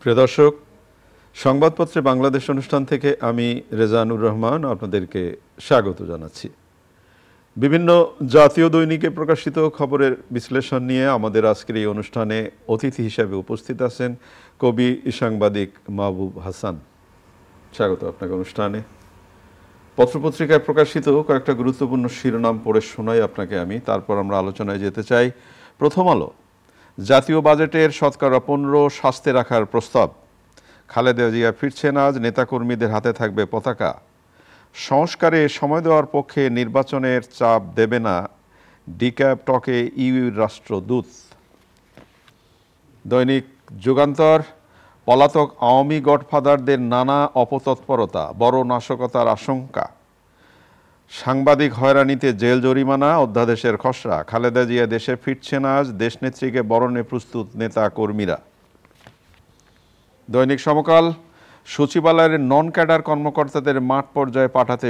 প্রিয় দর্শক, সংবাদপত্রে বাংলাদেশ অনুষ্ঠান থেকে আমি রেজানুর রহমান আপনাদেরকে স্বাগত জানাচ্ছি। বিভিন্ন জাতীয় দৈনিকে প্রকাশিত খবরের বিশ্লেষণ নিয়ে আমাদের আজকের এই অনুষ্ঠানে অতিথি হিসেবে উপস্থিত আছেন কবি সাংবাদিক মাহবুব হাসান। স্বাগত আপনাকে অনুষ্ঠানে। পত্রপত্রিকায় প্রকাশিত কয়েকটা গুরুত্বপূর্ণ শিরোনাম পড়ে শোনাই আপনাকে আমি, তারপর আমরা আলোচনায় যেতে চাই। প্রথম আলো, জাতীয় বাজেটের শতকরা 15 স্বাস্থ্যে রাখার প্রস্তাব। খালেদা জিয়া ফিরছেন আজ, নেতাকর্মীদের হাতে থাকবে পতাকা। সংস্কারে সময় দেওয়ার পক্ষে নির্বাচনের চাপ দেবে না ডিক্যাব টকে ইউর রাষ্ট্রদূত। দৈনিক যুগান্তর, পলাতক আওয়ামী গডফাদারদের নানা অপতৎপরতা, বড় নাশকতার আশঙ্কা। সাংবাদিক হয়রানিতে জেল জরিমানা, অধ্যাদেশের খসড়া। খালেদা জিয়া দেশে ফিরছেন আজ, দেশনেত্রীকে বরণে প্রস্তুত নেতা কর্মীরা। দৈনিক সমকাল, সচিবালয়ের নন ক্যাডার কর্মকর্তাদের মাঠ পর্যায়ে পাঠাতে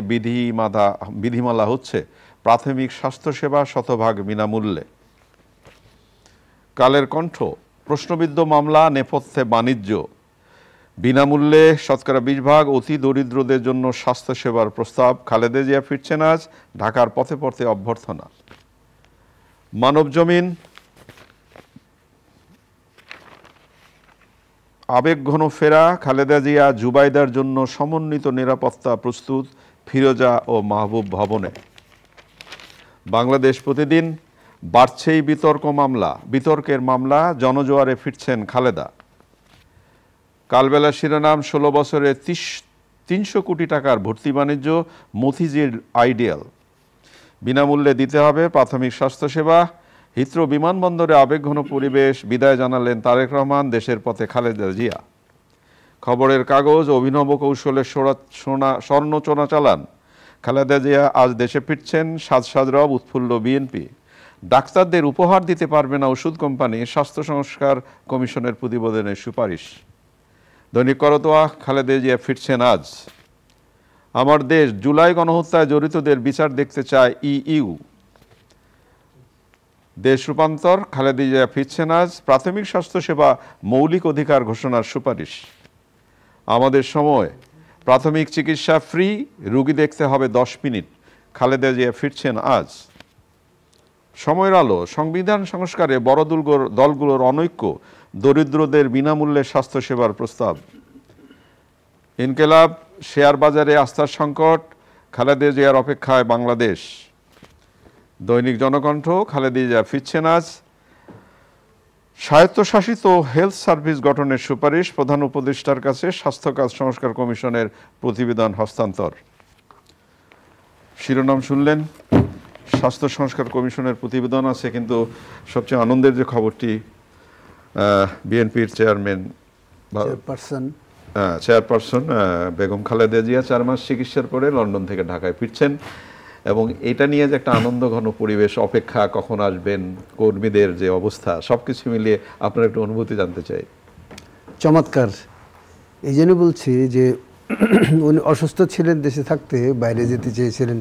বিধিমালা হচ্ছে। প্রাথমিক স্বাস্থ্যসেবা শতভাগ বিনামূল্যে। কালের কণ্ঠ, প্রশ্নবিদ্ধ মামলা, নেপথ্যে বাণিজ্য। বিনামূল্যে শতকরা 20% অতি দরিদ্রদের জন্য স্বাস্থ্যসেবার প্রস্তাব। খালেদা জিয়া ফিরছেন আজ, ঢাকার পথে পথে অভ্যর্থনা। মানবজমিন, আবেগঘন ফেরা, খালেদা জিয়া জুবাইদার জন্য সমন্বিত নিরাপত্তা প্রস্তুত ফিরোজা ও মাহবুব ভবনে। বাংলাদেশ প্রতিদিন, বাড়ছেই বিতর্কের মামলা, জনজোয়ারে ফিরছেন খালেদা। কালবেলা শিরোনাম, 16 বছরে 300 কোটি টাকার ভর্তি বাণিজ্য, মতিঝিল আইডিয়াল। বিনামূল্যে দিতে হবে প্রাথমিক স্বাস্থ্যসেবা। হিথ্রো বিমানবন্দরে আবেগঘন পরিবেশ, বিদায় জানালেন তারেক রহমান, দেশের পথে খালেদা জিয়া। খবরের কাগজ, অভিনব কৌশলে স্বর্ণ চোরাচালান। খালেদা জিয়া আজ দেশে ফিরছেন, সাজরব উৎফুল্ল বিএনপি। ডাক্তারদের উপহার দিতে পারবে না ওষুধ কোম্পানি, স্বাস্থ্য সংস্কার কমিশনের প্রতিবেদনের সুপারিশ। দৈনিক করতোয়া, খালেদা জিয়া ফিরছেন আজ। আমার দেশ, জুলাই গণহত্যায় জড়িতদের বিচার দেখতে চায় ইইউ। দেশ রূপান্তর, খালেদা জিয়া ফিরছেন আজ, প্রাথমিক স্বাস্থ্যসেবা মৌলিক অধিকার ঘোষণার সুপারিশ। আমাদের সময়, প্রাথমিক চিকিৎসা ফ্রি, রোগী দেখতে হবে 10 মিনিট। খালেদা জিয়া ফিরছেন আজ। সময়ের আলো, সংবিধান সংস্কারে বড় দলগুলোর অনৈক্য, দরিদ্রদের বিনামূল্যে স্বাস্থ্যসেবার প্রস্তাব। ইনকেলাব, শেয়ার বাজারে আস্থার সংকট, খালেদা জিয়ার অপেক্ষায় বাংলাদেশ। দৈনিক জনকণ্ঠ, খালেদা জিয়া ফিরছেন আজ। স্বায়ত্তশাসিত হেলথ সার্ভিস গঠনের সুপারিশ, প্রধান উপদেষ্টার কাছে স্বাস্থ্য কাজ সংস্কার কমিশনের প্রতিবেদন হস্তান্তর। শিরোনাম শুনলেন, স্বাস্থ্য সংস্কার কমিশনের প্রতিবেদন আছে, কিন্তু সবচেয়ে আনন্দের যে খবরটি, বিএনপির চেয়ারপারসন বেগম খালেদা জিয়া 4 মাস চিকিৎসার পরে লন্ডন থেকে ঢাকায় ফিরছেন, এবং এটা নিয়ে যে একটা আনন্দঘন পরিবেশ, অপেক্ষা কখন আসবেন, কর্মীদের যে অবস্থা, সবকিছু মিলিয়ে আপনার একটু অনুভূতি জানতে চাই। চমৎকার। এই জন্য বলছি যে উনি অসুস্থ ছিলেন, দেশে থাকতে বাইরে যেতে চেয়েছিলেন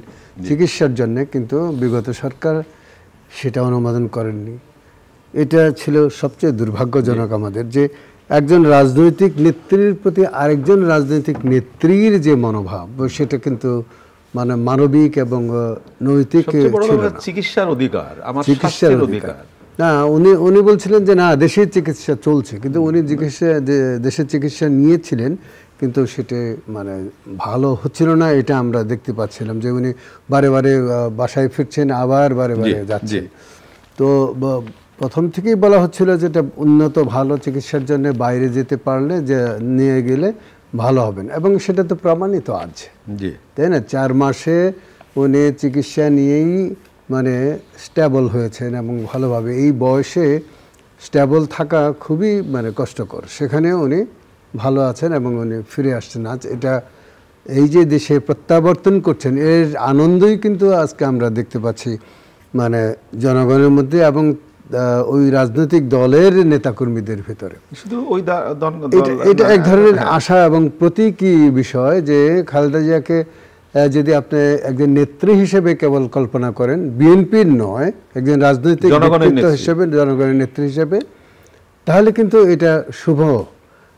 চিকিৎসার জন্য, কিন্তু বিগত সরকার সেটা অনুমোদন করেননি। এটা ছিল সবচেয়ে দুর্ভাগ্যজনক আমাদের, যে একজন রাজনৈতিক নেত্রীর প্রতি আরেকজন রাজনৈতিক নেত্রীর যে মনোভাব, সেটা কিন্তু মানে মানবিক এবং নৈতিক ছিল না। চিকিৎসার অধিকার, চিকিৎসার অধিকার না, উনি বলছিলেন যে না, দেশের চিকিৎসা চলছে, কিন্তু উনি দেশের চিকিৎসা নিয়েছিলেন, কিন্তু সেটা মানে ভালো হচ্ছিল না। এটা আমরা দেখতে পাচ্ছিলাম যে উনি বারে বারে বাসায় ফিরছেন, আবার বারে বারে যাচ্ছেন। তো প্রথম থেকেই বলা হচ্ছিল যে এটা উন্নত ভালো চিকিৎসার জন্য বাইরে যেতে পারলে, যে নিয়ে গেলে ভালো হবেন, এবং সেটা তো প্রমাণিত আছে, তাই না? 4 মাসে উনি চিকিৎসা নিয়েই মানে স্টেবল হয়েছেন, এবং ভালোভাবে। এই বয়সে স্টেবল থাকা খুবই মানে কষ্টকর, সেখানে উনি ভালো আছেন এবং উনি ফিরে আসছেন আজ। এটা এই যে দেশে প্রত্যাবর্তন করছেন, এর আনন্দই কিন্তু আজকে আমরা দেখতে পাচ্ছি মানে জনগণের মধ্যে এবং ওই রাজনৈতিক দলের নেতাকর্মীদের ভিতরে। শুধু এটা এক ধরনের আশা এবং প্রতীকী বিষয় যে খালেদা জিয়াকে যদি আপনি একজন নেত্রী হিসেবে কেবল কল্পনা করেন, বিএনপির নয়, একজন রাজনৈতিক নেতৃত্ব হিসেবে, জনগণের নেত্রী হিসেবে, তাহলে কিন্তু এটা শুভ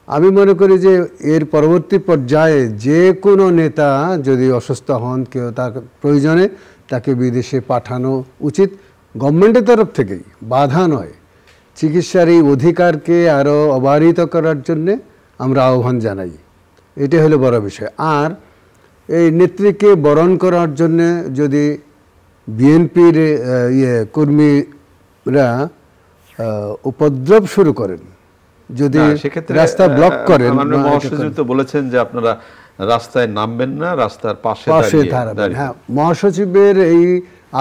আমি মনে করি যে এর পরবর্তী পর্যায়ে যে কোনো নেতা যদি অসুস্থ হন, কেউ তার প্রয়োজনে তাকে বিদেশে পাঠানো উচিত গভর্নমেন্টের তরফ থেকেই, বাধা নয়। চিকিৎসার এই অধিকারকে আরও অবারিত করার জন্যে আমরা আহ্বান জানাই, এটা হলো বড় বিষয়। আর এই নেত্রীকে বরণ করার জন্যে যদি বিএনপির কর্মীরা উপদ্রব শুরু করেন, যদি রাস্তা ব্লক করেন, মহাসচিব তো বলেছেন যে আপনারা রাস্তায় নামবেন না, রাস্তার পাশে দাঁড়াবেন। হ্যাঁ, মহাসচিবের এই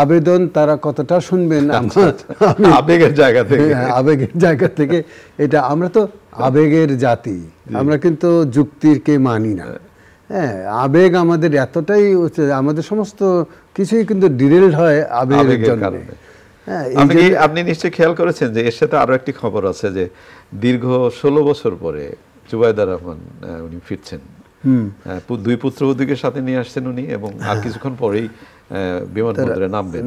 আবেদন তারা কতটা শুনবেন আবেগের জায়গা থেকে, আবেগের জায়গা থেকে। এটা আমরা তো আবেগের জাতি, আমরা কিন্তু যুক্তিকে মানি না। হ্যাঁ, আবেগ আমাদের এতটাই, আমাদের সমস্ত কিছুই কিন্তু ডিরেলড হয় আবেগের জন্য। আপনি নিশ্চয়ই খেয়াল করেছেন যে এর সাথে আরো একটি খবর আছে যে দীর্ঘ 16 বছর পরে জুবাইদা রহমান উনি ফিরছেন। দুই পুত্রবধূকে সাথে নিয়ে আসছেন উনি, এবং আর কিছুক্ষণ পরেই বিমানবন্দরে নামবেন।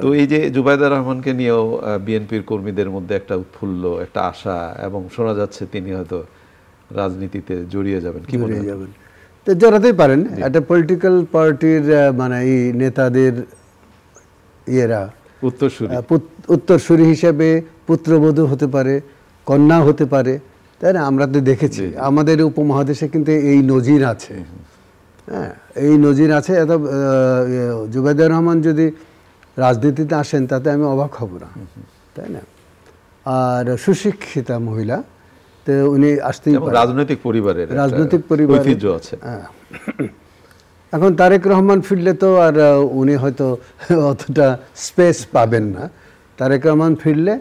তো এই যে জুবাইদা রহমানকে নিয়েও বিএনপির কর্মীদের মধ্যে একটা উৎফুল্ল, একটা আশা, এবং শোনা যাচ্ছে তিনি হয়তো রাজনীতিতে জড়িয়ে যাবেন। কি মনে হয়? তো জড়াতেই পারেন, একটা পলিটিক্যাল পার্টির মানে এই নেতাদের ইয়েরা উত্তরসূরি হিসেবে পুত্রবধূ হতে পারে, কন্যা হতে পারে, তাই না? আমরা তো দেখেছি আমাদের উপমহাদেশে কিন্তু এই নজির আছে। হ্যাঁ, এই নজির আছে। এত জুবাইদা রহমান যদি রাজনীতিতে আসেন তাতে আমি অবাক হব না, তাই না? আর সুশিক্ষিতা মহিলা, তো উনি আসতেই রাজনৈতিক পরিবারের ঐতিহ্য আছে। এখন তারেক রহমান ফিরলে তো আর উনি হয়তো অতটা স্পেস পাবেন না। তারেক রহমান ফিরলে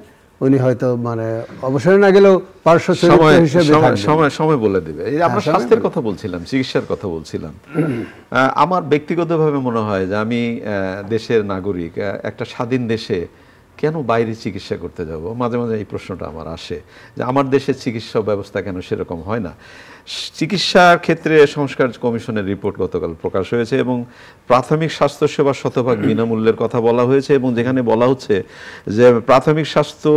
উনি হয়তো মানে অবসরে না গেলেও পার্শ্ব চরিত্র হিসেবে সময় বলে দেবে। আমরা স্বাস্থ্যের কথা বলছিলাম, চিকিৎসার কথা বলছিলাম। আমার ব্যক্তিগতভাবে মনে হয় যে আমি দেশের নাগরিক, একটা স্বাধীন দেশে কেন বাইরে চিকিৎসা করতে যাব? মাঝে মাঝে এই প্রশ্নটা আমার আসে যে আমার দেশের চিকিৎসা ব্যবস্থা কেন সেরকম হয় না। চিকিৎসার ক্ষেত্রে সংস্কার কমিশনের রিপোর্ট গতকাল প্রকাশ হয়েছে, এবং প্রাথমিক স্বাস্থ্যসেবা শতভাগ বিনামূল্যের কথা বলা হয়েছে, এবং যেখানে বলা হচ্ছে যে প্রাথমিক স্বাস্থ্য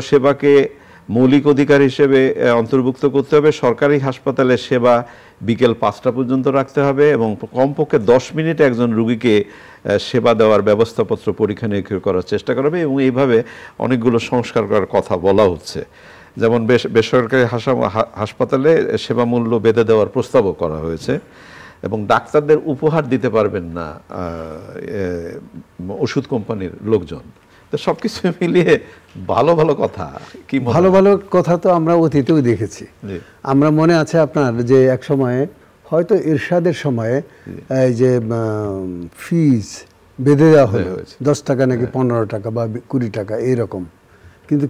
সেবাকে মৌলিক অধিকার হিসেবে অন্তর্ভুক্ত করতে হবে, সরকারি হাসপাতালের সেবা বিকেল 5টা পর্যন্ত রাখতে হবে, এবং কমপক্ষে 10 মিনিট একজন রুগীকে সেবা দেওয়ার ব্যবস্থাপত্র পরীক্ষা নিরীক্ষা করার চেষ্টা করবে, এবং এইভাবে অনেকগুলো সংস্কার করার কথা বলা হচ্ছে। যেমন বেসরকারি হাসপাতালে সেবা মূল্য বেঁধে দেওয়ার প্রস্তাবও করা হয়েছে, এবং ডাক্তারদের উপহার দিতে পারবেন না ওষুধ কোম্পানির লোকজন। তো সবকিছু মিলিয়ে ভালো ভালো কথা। কি ভালো ভালো কথা তো আমরা অতীতেও দেখেছি। আমরা মনে আছে আপনার যে এক সময়ে হয়তো এরশাদের সময়ে এই যে ফিজ বেঁধে দেওয়া হলো 10 টাকা নাকি 15 টাকা বা 20 টাকা এইরকম, কিন্তু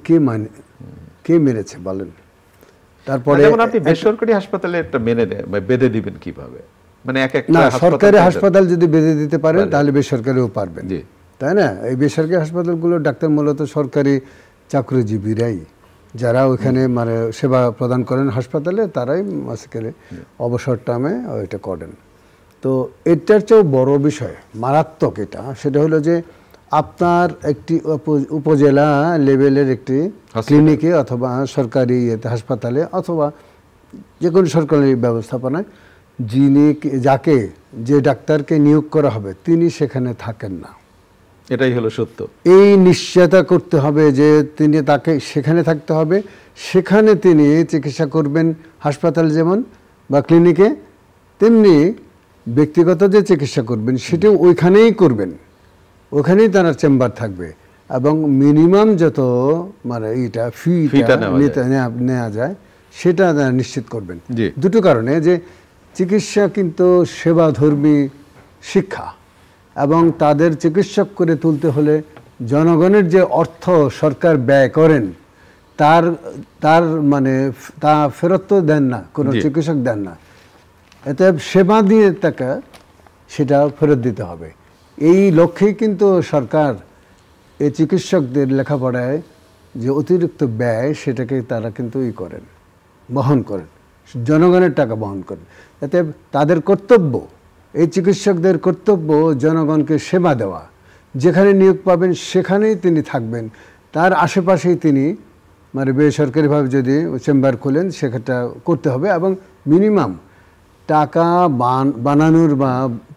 কে মেরেছে বলেন? তারপরে আপনি বেসরকারি হাসপাতালে একটা মেনে দেয় বেঁধে দিবেন কিভাবে? মানে না, সরকারি হাসপাতাল যদি বেঁধে দিতে পারেন তাহলে বেসরকারিও পারবেন, তাই না? এই বেসরকারি হাসপাতালগুলো ডাক্তার মূলত সরকারি চাকরিজীবীরাই, যারা ওইখানে মানে সেবা প্রদান করেন হাসপাতালে, তারাই আজকালে অবসর টাইমে ওইটা করেন। তো এটার চেয়েও বড় বিষয়, মারাত্মক এটা, সেটা হলো যে আপনার একটি উপজেলা লেভেলের একটি ক্লিনিকে অথবা সরকারি হাসপাতালে অথবা যে কোনো সরকারি ব্যবস্থাপনায় যে ডাক্তারকে নিয়োগ করা হবে তিনি সেখানে থাকেন না। এটাই হলো সত্য। এই নিশ্চয়তা করতে হবে যে তাকে সেখানে থাকতে হবে, সেখানে তিনি চিকিৎসা করবেন। হাসপাতাল যেমন বা ক্লিনিকে, তেমনি ব্যক্তিগত যে চিকিৎসা করবেন সেটাও ওইখানেই করবেন, ওখানেই তার চেম্বার থাকবে, এবং মিনিমাম যত মানে এইটা ফিটা নেওয়া যায় সেটা নিশ্চিত করবেন। দুটো কারণে, যে চিকিৎসা কিন্তু সেবাধর্মী শিক্ষা, এবং তাদের চিকিৎসক করে তুলতে হলে জনগণের যে অর্থ সরকার ব্যয় করেন তার মানে তা ফেরত তো দেন না, কোনো চিকিৎসক দেন না, এতে সেবা দিয়ে টাকা সেটা ফেরত দিতে হবে। এই লক্ষ্যেই কিন্তু সরকার এই চিকিৎসকদের লেখাপড়ায় যে অতিরিক্ত ব্যয় সেটাকে তারা কিন্তু বহন করেন, জনগণের টাকা বহন করেন। এতে তাদের কর্তব্য, এই চিকিৎসকদের কর্তব্য জনগণকে সেবা দেওয়া। যেখানে নিয়োগ পাবেন সেখানেই তিনি থাকবেন, তার আশেপাশেই তিনি মানে বেসরকারিভাবে যদি চেম্বার খোলেন সেটা করতে হবে, এবং মিনিমাম টাকা বানানোর বা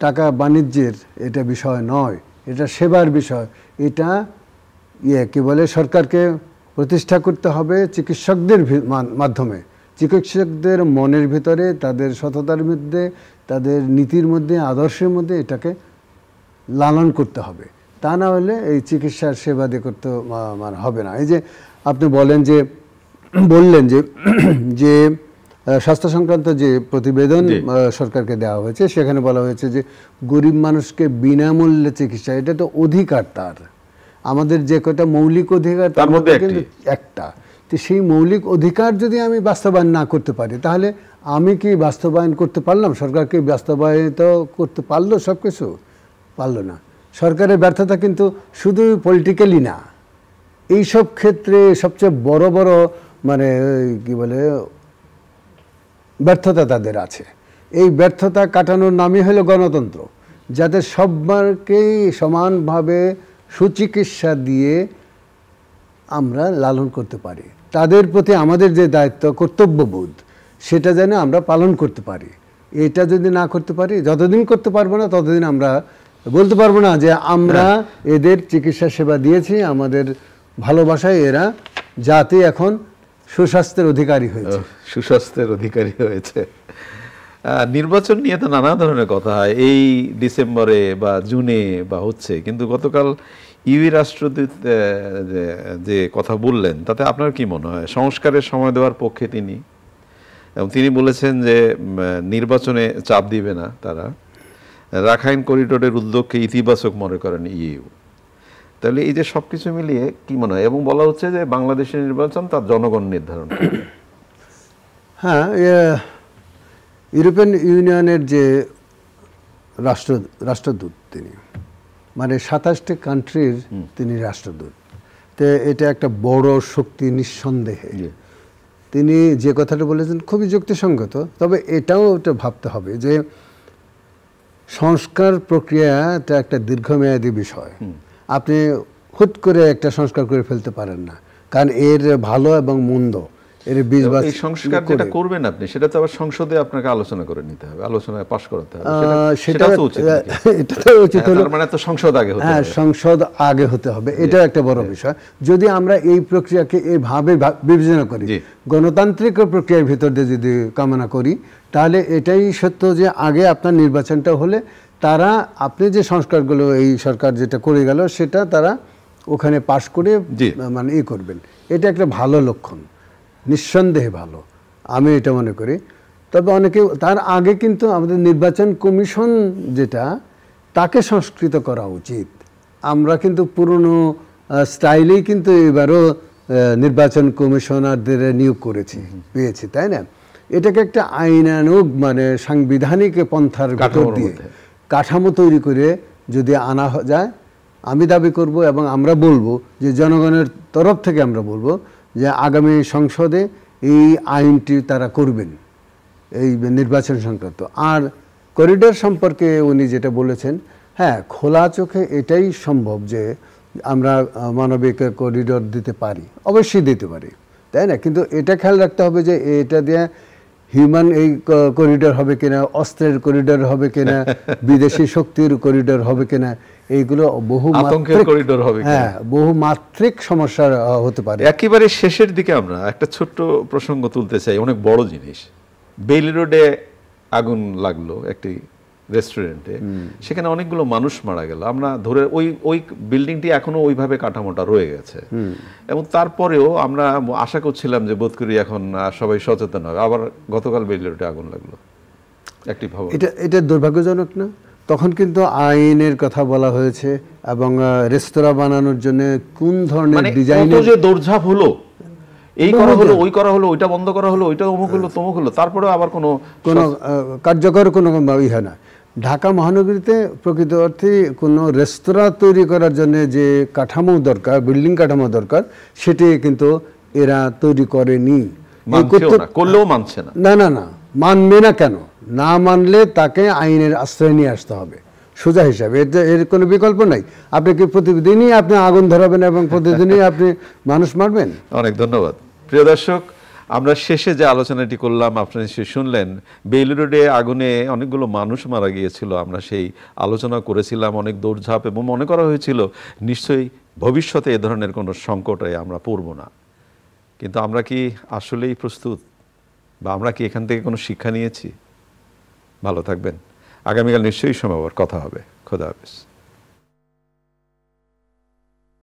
টাকা বাণিজ্যের এটা বিষয় নয়, এটা সেবার বিষয়। এটা কি বলে, সরকারকে প্রতিষ্ঠা করতে হবে চিকিৎসকদের মাধ্যমে, চিকিৎসকদের মনের ভিতরে, তাদের সততার মধ্যে, তাদের নীতির মধ্যে, আদর্শের মধ্যে এটাকে লালন করতে হবে। তা না হলে এই চিকিৎসার সেবা দিয়ে করতে মানে হবে না। এই যে আপনি বললেন যে স্বাস্থ্য সংক্রান্ত যে প্রতিবেদন সরকারকে দেওয়া হয়েছে, সেখানে বলা হয়েছে যে গরিব মানুষকে বিনামূল্যে চিকিৎসা, এটা তো অধিকার তার, আমাদের যে কয়টা মৌলিক অধিকার তার মধ্যে কিন্তু একটা। তো সেই মৌলিক অধিকার যদি আমি বাস্তবায়ন না করতে পারি, তাহলে আমি কি বাস্তবায়ন করতে পারলাম? সরকার কি বাস্তবায়িত করতে পারলো সব কিছু? পারলো না। সরকারের ব্যর্থতা কিন্তু শুধু পলিটিক্যালি না, এইসব ক্ষেত্রে সবচেয়ে বড় বড় মানে কি বলে ব্যর্থতা তাদের আছে। এই ব্যর্থতা কাটানোর নামই হলো গণতন্ত্র, যাতে সবাইকেই সমানভাবে সুচিকিৎসা দিয়ে আমরা লালন করতে পারি। তাদের প্রতি আমাদের যে দায়িত্ব, কর্তব্যবোধ, সেটা যেন আমরা পালন করতে পারি। এটা যদি না করতে পারি, যতদিন করতে পারবো না ততদিন আমরা বলতে পারবো না যে আমরা এদের চিকিৎসা সেবা দিয়েছি, আমাদের ভালোবাসায় এরা জাতি এখন সুস্বাস্থ্যের অধিকারী হয়েছে। সুস্বাস্থ্যের অধিকারী হয়েছে। নির্বাচন নিয়ে তো নানা ধরনের কথা হয়, এই ডিসেম্বরে বা জুনে বা হচ্ছে, কিন্তু গতকাল ইউএই রাষ্ট্রদূত যে কথা বললেন, তাতে আপনার কি মনে হয়? সংস্কারের সময় দেওয়ার পক্ষে তিনি, এবং তিনি বলেছেন যে নির্বাচনে চাপ দিবে না তারা, রাখাইন করিডোরের উদ্যোগকে ইতিবাচক মনে করেন ইউ। তাহলে এই যে সবকিছু মিলিয়ে কি মনে হয়? এবং বলা হচ্ছে যে বাংলাদেশের নির্বাচন তার জনগণ নির্ধারণ করবে। হ্যাঁ, ইউরোপিয়ান ইউনিয়নের যে রাষ্ট্রদূত তিনি, মানে 27টি কান্ট্রির তিনি রাষ্ট্রদূত, তো এটা একটা বড় শক্তি নিঃসন্দেহে। তিনি যে কথাটা বলেছেন খুবই যুক্তিসঙ্গত, তবে এটাও একটা ভাবতে হবে যে সংস্কার প্রক্রিয়াটা একটা দীর্ঘমেয়াদী বিষয়। আপনি হুট করে একটা সংস্কার করে ফেলতে পারেন না, কারণ এর ভালো এবং মন্দ, এর এই সংস্কার যেটা করবেন আপনি, সেটা তো আবার সংসদে আপনাকে আলোচনা করে নিতে হবে, আলোচনায় পাশ করাতে হবে। সেটা তো উচিত, এটা তো উচিত হলো, মানে তো সংসদ আগে হতে হবে। হ্যাঁ, সংসদ আগে হতে হবে, এটা একটা বড় বিষয়। যদি আমরা এই প্রক্রিয়াকে এইভাবে বিবেচনা করি, গণতান্ত্রিক প্রক্রিয়ার ভিতর দিয়ে যদি কামনা করি, তাহলে এটাই সত্য যে আগে আপনার নির্বাচনটা হলে তারা, আপনি যে সংস্কারগুলো এই সরকার যেটা করে গেল সেটা তারা ওখানে পাশ করে মানে করবেন, এটা একটা ভালো লক্ষণ, নিঃসন্দেহে ভালো, আমি এটা মনে করি। তবে অনেকে তার আগে কিন্তু আমাদের নির্বাচন কমিশন যেটা, তাকে সংস্কৃত করা উচিত। আমরা কিন্তু পুরনো স্টাইলেই কিন্তু এবারও নির্বাচন কমিশনারদের নিয়োগ পেয়েছি, তাই না? এটাকে একটা আইনানুগ মানে সাংবিধানিক পন্থার ভিতর দিয়ে কাঠামো তৈরি করে যদি আনা যায়, আমি দাবি করব এবং আমরা বলবো যে জনগণের তরফ থেকে আমরা বলবো যে আগামী সংসদে এই আইনটি তারা করবেন, এই নির্বাচন সংক্রান্ত। আর করিডোর সম্পর্কে উনি যেটা বলেছেন, হ্যাঁ, খোলা চোখে এটাই সম্ভব যে আমরা মানবিক করিডোর দিতে পারি, অবশ্যই দিতে পারি, তাই না? কিন্তু এটা খেয়াল রাখতে হবে যে এটা দিয়ে হিউম্যান এই করিডোর হবে কিনা, অস্ত্রের করিডোর হবে কিনা, বিদেশি শক্তির করিডোর হবে কিনা, এইগুলো বহুমাত্রিক সমস্যা হতে পারে। একেবারে শেষের দিকে আমরা একটা ছোট্ট প্রসঙ্গ তুলতে চাই, অনেক বড় জিনিস। বেইলি রোডে আগুন লাগলো একটি রেস্টুরেন্টে, সেখানে অনেকগুলো মানুষ মারা গেল। আমরা ধরে ওই বিল্ডিংটি এখনো ওইভাবে কাঠামোটা রয়ে গেছে, এবং তারপরেও আমরা আশা করছিলাম যে বোধ করি এখন সবাই সচেতন হবে। আবার গতকাল বেইলি রোডে আগুন লাগলো একটি ভবন। এটা দুর্ভাগ্যজনক না? তখন কিন্তু আইনের কথা বলা হয়েছে এবং রেস্তোরাঁ বানানোর জন্য কোন ধরনের ডিজাইনের যে দৌড়ঝাঁপ হলো, এই করা হলো, ওই করা হলো, ওইটা বন্ধ করা হলো, ওইটা অমুক হলো, তমুক হলো, তারপরে আবার কোনো কার্যকর কোনো হয় না। ঢাকা মহানগরীতে প্রকৃত অর্থে কোনো রেস্তোরাঁ তৈরি করার জন্য যে কাঠামো দরকার, বিল্ডিং কাঠামো দরকার, সেটি কিন্তু এরা তৈরি করেনি, করলেও মানছে না। না, মানবে না কেন? না মানলে তাকে আইনের আশ্রয় নিয়ে আসতে হবে। সোজা হিসাব, এর কোনো বিকল্প নাই। আপনি কি প্রতিদিনই আপনি আগুন ধরাবেন এবং প্রতিদিনই আপনি মানুষ মারবেন? অনেক ধন্যবাদ। প্রিয় দর্শক, আমরা শেষে যে আলোচনাটি করলাম আপনারা শুনলেন, বেইলি রোডে আগুনে অনেকগুলো মানুষ মারা গিয়েছিল। আমরা সেই আলোচনা করেছিলাম, অনেক দৌড়ঝাঁপ, এবং মনে করা হয়েছিল নিশ্চয়ই ভবিষ্যতে এ ধরনের কোনো সংকটে আমরা পড়ব না। কিন্তু আমরা কি আসলেই প্রস্তুত, বা আমরা কি এখান থেকে কোনো শিক্ষা নিয়েছি? ভালো থাকবেন। আগামীকাল নিশ্চয়ই সময় কথা হবে। খোদা হাফেজ।